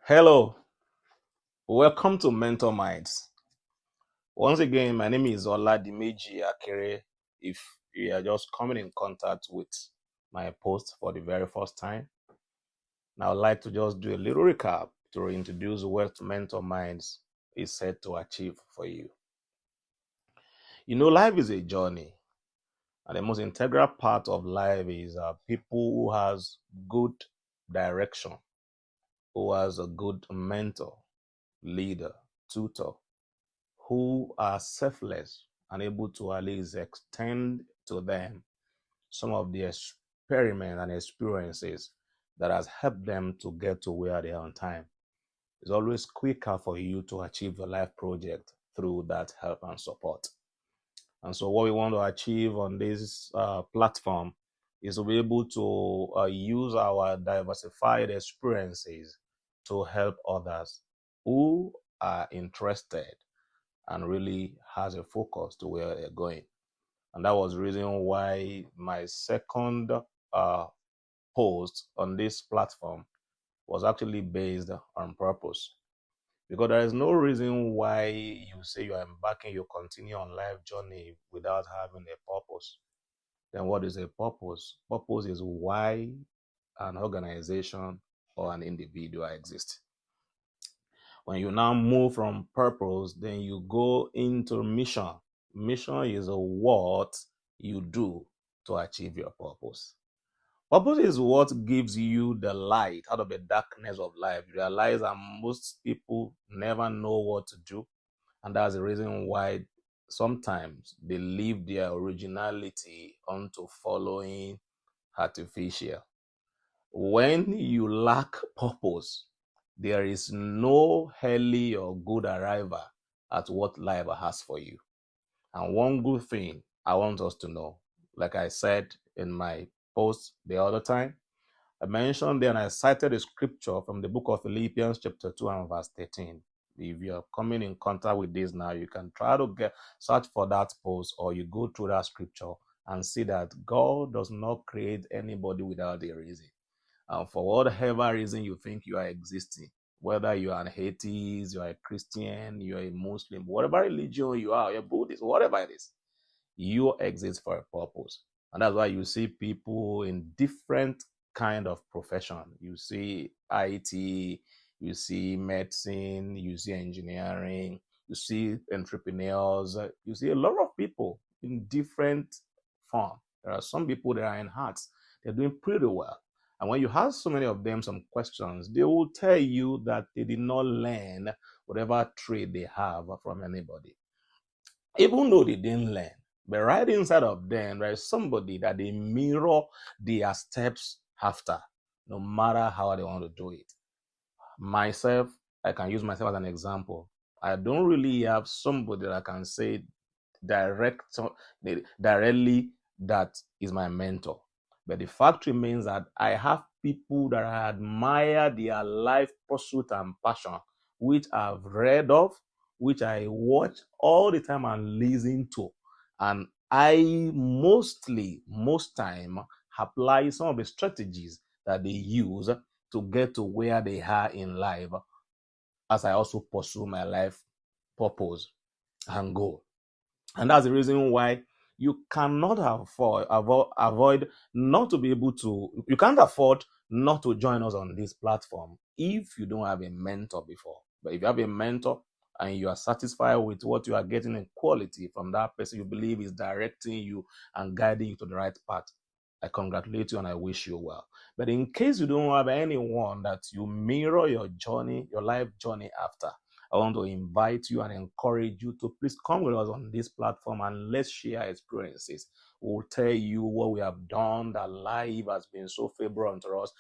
Hello, welcome to Mentor Minds. Once again, my name is Oladimeji Akere. If you are just coming in contact with my post for the very first time, now I'd like to just do a little recap to introduce what Mentor Minds is set to achieve for you. You know, life is a journey, and the most integral part of life is people who has good direction, who has a good mentor, leader, tutor, who are selfless and able to at least extend to them some of the experiments and experiences that has helped them to get to where they are on time. It's always quicker for you to achieve your life project through that help and support. And so what we want to achieve on this platform is to be able to use our diversified experiences to help others who are interested and really has a focus to where they're going. And that was the reason why my second uh, post on this platform was actually based on purpose. Because there is no reason why you say you are embarking, you continue on life journey without having a purpose. Then what is a purpose? Purpose is why an organization or an individual exists. When you now move from purpose, then you go into mission. Mission is what you do to achieve your purpose. Purpose is what gives you the light out of the darkness of life. You realize that most people never know what to do, and that's the reason why sometimes they leave their originality onto following artificial. When you lack purpose, there is no early or good arrival at what life has for you. And one good thing I want us to know, like I said in my post the other time, I mentioned there and I cited a scripture from the book of Philippians chapter 2 and verse 13. If you're coming in contact with this now, you can try to search for that post, or you go through that scripture and see that God does not create anybody without a reason. And for whatever reason you think you are existing, whether you are an atheist, you are a Christian, you are a Muslim, whatever religion you are, you're Buddhist, whatever it is, you exist for a purpose. And that's why you see people in different kind of profession. You see IT, you see medicine, you see engineering, you see entrepreneurs, you see a lot of people in different form. There are some people that are in arts, they're doing pretty well. And when you ask so many of them some questions, they will tell you that they did not learn whatever trade they have from anybody. Even though they didn't learn, but right inside of them, there is somebody that they mirror their steps after, no matter how they want to do it. Myself, I can use myself as an example. I don't really have somebody that I can say directly that is my mentor. But the fact remains that I have people that I admire their life pursuit and passion, which I've read of, which I watch all the time and listen to. And I most time, apply some of the strategies that they use to get to where they are in life, as I also pursue my life purpose and goal. And that's the reason why you cannot avoid not to be able to, you can't afford not to join us on this platform if you don't have a mentor before. But if you have a mentor and you are satisfied with what you are getting in quality from that person you believe is directing you and guiding you to the right path, I congratulate you and I wish you well. But in case you don't have anyone that you mirror your journey, your life journey after, I want to invite you and encourage you to please come with us on this platform and let's share experiences. We'll tell you what we have done, that life has been so favorable unto us,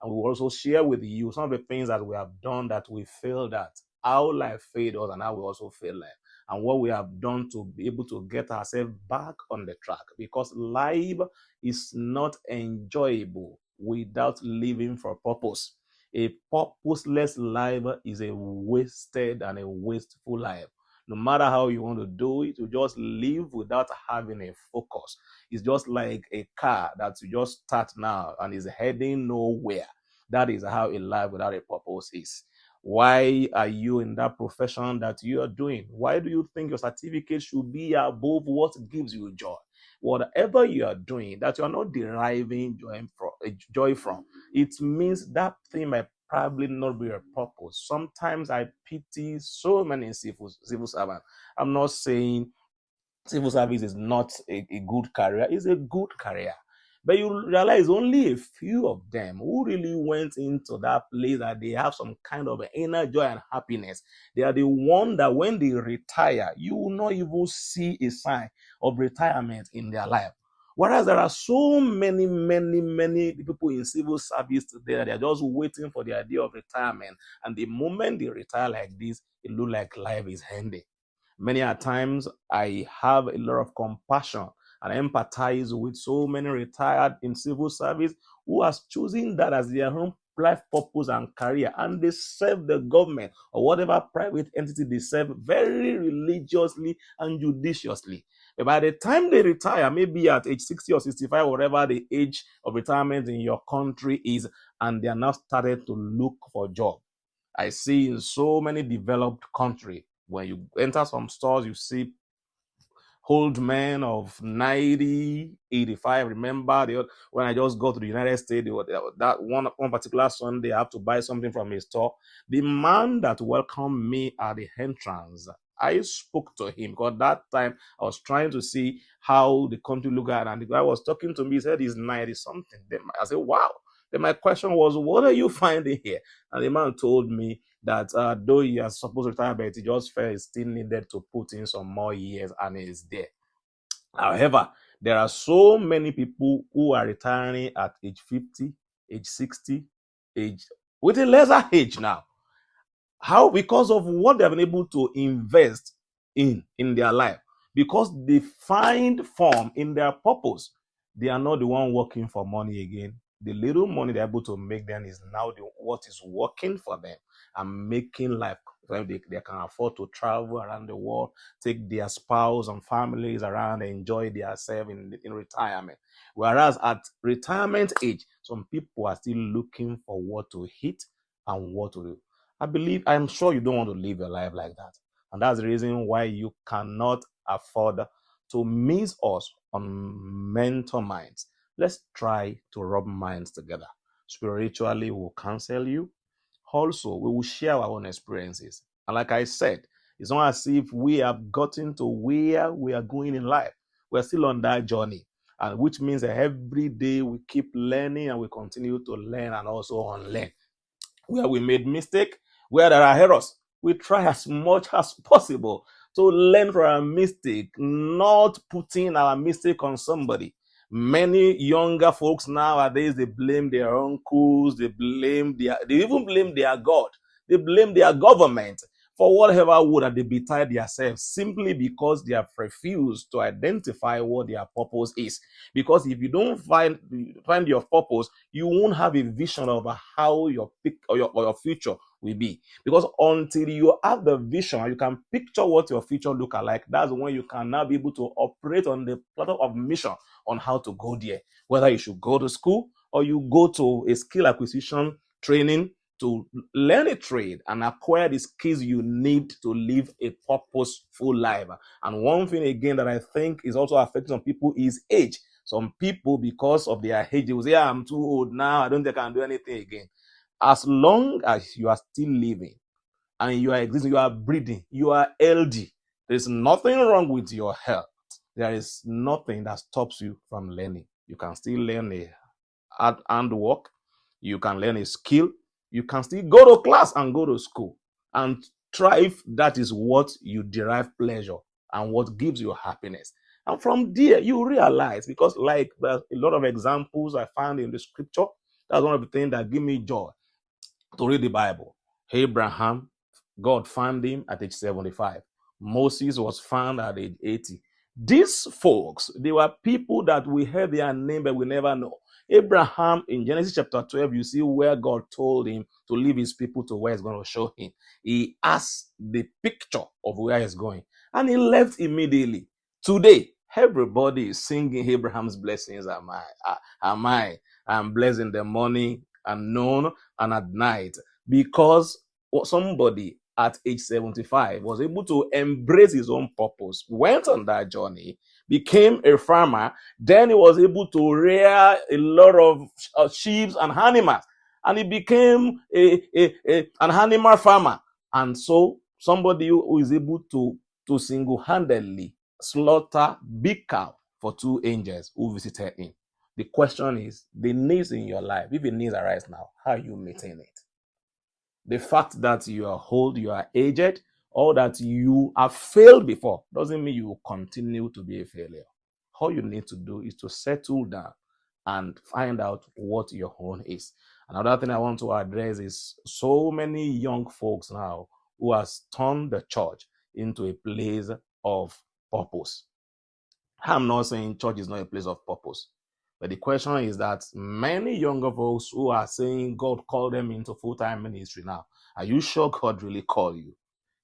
and we will also share with you some of the things that we have done that we failed at, how life failed us and how we also failed life, and what we have done to be able to get ourselves back on the track, because life is not enjoyable without living for purpose. A purposeless life is a wasted and a wasteful life. No matter how you want to do it, you just live without having a focus. It's just like a car that you just start now and is heading nowhere. That is how a life without a purpose is. Why are you in that profession that you are doing? Why do you think your certificate should be above what gives you joy? Whatever you are doing that you are not deriving joy from, it means that thing might probably not be your purpose. Sometimes I pity so many civil servants. I'm not saying civil service is not a good career. It's a good career. But you realize only a few of them who really went into that place that they have some kind of inner joy and happiness. They are the one that when they retire, you will not even see a sign of retirement in their life. Whereas there are so many people in civil service today that they are just waiting for the idea of retirement. And the moment they retire like this, it looks like life is ending. Many a times I have a lot of compassion and empathize with so many retired in civil service who are choosing that as their own life purpose and career, and they serve the government or whatever private entity they serve very religiously and judiciously. But by the time they retire, maybe at age 60 or 65, whatever the age of retirement in your country is, and they are now started to look for job. I see in so many developed countries, when you enter some stores, you see old men of 90, 85. Remember when I just go to the United States, that one particular Sunday, I have to buy something from a store. The man that welcomed me at the entrance, I spoke to him because that time I was trying to see how the country looked at, and the guy was talking to me. He said he's 90 something. Then I said, wow. Then my question was, what are you finding here? And the man told me that though he is supposed to retire, but he just felt he still needed to put in some more years, and he's there. However, there are so many people who are retiring at age 50, age 60, age with a lesser age now. How? Because of what they have been able to invest in their life. Because they find form in their purpose. They are not the one working for money again. The little money they're able to make then is now what is working for them and making life. They can afford to travel around the world, take their spouse and families around, enjoy themselves in retirement. Whereas at retirement age, some people are still looking for what to eat and what to do. I'm sure you don't want to live your life like that. And that's the reason why you cannot afford to miss us on Mentor Minds. Let's try to rub minds together. Spiritually, we'll counsel you. Also, we will share our own experiences. And like I said, it's not as if we have gotten to where we are going in life. We're still on that journey. And which means that every day we keep learning and we continue to learn and also unlearn. Where we made mistake, where there are errors, we try as much as possible to learn from our mistake, not putting our mistake on somebody. Many younger folks nowadays, they blame their uncles, they even blame their God, they blame their government for whatever would have they betide themselves simply because they have refused to identify what their purpose is. Because if you don't find your purpose, you won't have a vision of how your future will be. Because until you have the vision, you can picture what your future look like. That's when you can now be able to operate on the platform of mission on how to go there. Whether you should go to school or you go to a skill acquisition training to learn a trade and acquire the skills you need to live a purposeful life. And one thing again that I think is also affecting some people is age. Some people, because of their age, they will say, I'm too old now, I don't think I can do anything again. As long as you are still living and you are existing, you are breathing, you are healthy, there's nothing wrong with your health. There is nothing that stops you from learning. You can still learn a handwork, you can learn a skill, you can still go to class and go to school and try if that is what you derive pleasure and what gives you happiness. And from there, you realize, because like there's a lot of examples I found in the scripture, that's one of the things that give me joy to read the Bible. Abraham, God found him at age 75. Moses was found at age 80. These folks, they were people that we heard their name, but we never know. Abraham, in Genesis chapter 12, you see where God told him to leave his people to where he's going to show him. He asked the picture of where he's going, and he left immediately. Today, everybody is singing Abraham's blessings. I'm blessed in the morning, and noon and at night, because somebody at age 75 was able to embrace his own purpose, went on that journey, became a farmer. Then he was able to rear a lot of sheep and animals, and he became an animal farmer. And so somebody who is able to single-handedly slaughter big cow for 2 angels who visited him. The question is, the needs in your life, if the needs arise now, how are you meeting it? The fact that you are old, you are aged, or that you have failed before doesn't mean you will continue to be a failure. All you need to do is to settle down and find out what your own is. Another thing I want to address is so many young folks now who has turned the church into a place of purpose. I'm not saying church is not a place of purpose, but the question is that many younger folks who are saying God called them into full-time ministry now, are you sure God really called you?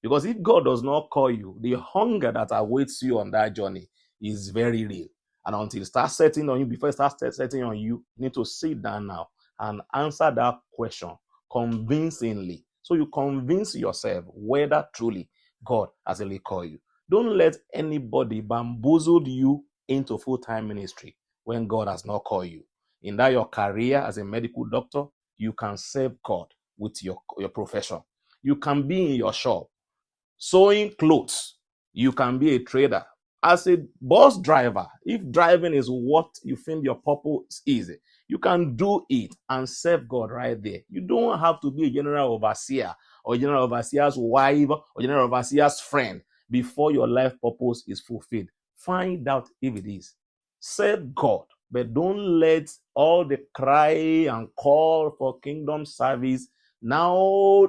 Because if God does not call you, the hunger that awaits you on that journey is very real. And until it starts setting on you, before it starts setting on you, you need to sit down now and answer that question convincingly. So you convince yourself whether truly God has really called you. Don't let anybody bamboozle you into full-time ministry when God has not called you. In that your career as a medical doctor, you can serve God with your profession. You can be in your shop sewing clothes. You can be a trader. As a bus driver, if driving is what you think your purpose is, you can do it and serve God right there. You don't have to be a general overseer or general overseer's wife or general overseer's friend before your life purpose is fulfilled. Find out if it is. Serve God, but don't let all the cry and call for kingdom service now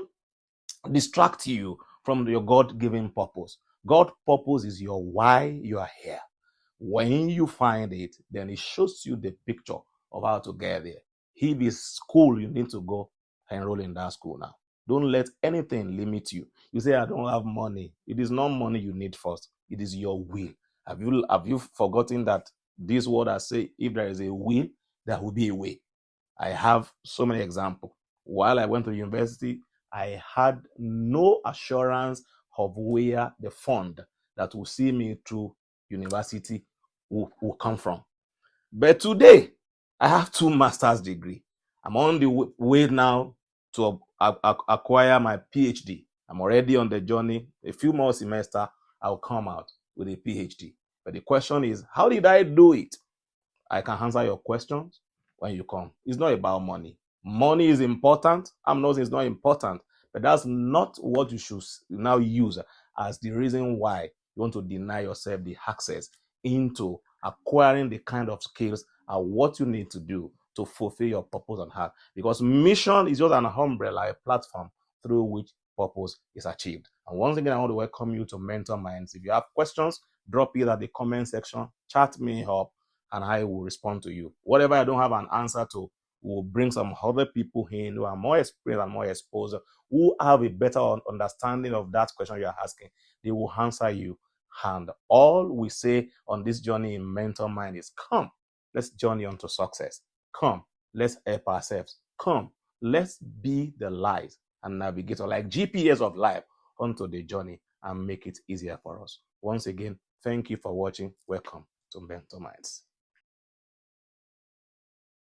distract you from your God-given purpose. God's purpose is your why you are here. When you find it, then it shows you the picture of how to get there. If it's school you need to go, enroll in that school now. Don't let anything limit you. You say, I don't have money. It is not money you need first. It is your will. Have you forgotten that this word I say, if there is a will, there will be a way. I have so many examples. While I went to university, I had no assurance of where the fund that will see me through university will come from. But today, I have 2 master's degrees. I'm on the way now to acquire my PhD. I'm already on the journey. A few more semesters, I'll come out with a PhD. But the question is, how did I do it? I can answer your questions when you come. It's not about money. Money is important. I'm not saying it's not important, but that's not what you should now use as the reason why you want to deny yourself the access into acquiring the kind of skills and what you need to do to fulfill your purpose on earth. Because mission is just an umbrella, a platform through which purpose is achieved. And once again, I want to welcome you to Mentor Minds. If you have questions, drop it at the comment section, chat me up, and I will respond to you. Whatever I don't have an answer to, we'll bring some other people in who are more experienced and more exposed, who have a better understanding of that question you're asking. They will answer you. And all we say on this journey in Mentor Mind is, come, let's journey onto success. Come, let's help ourselves. Come, let's be the light and navigator, like GPS of life, onto the journey and make it easier for us. Once again, thank you for watching. Welcome to Mentor Minds.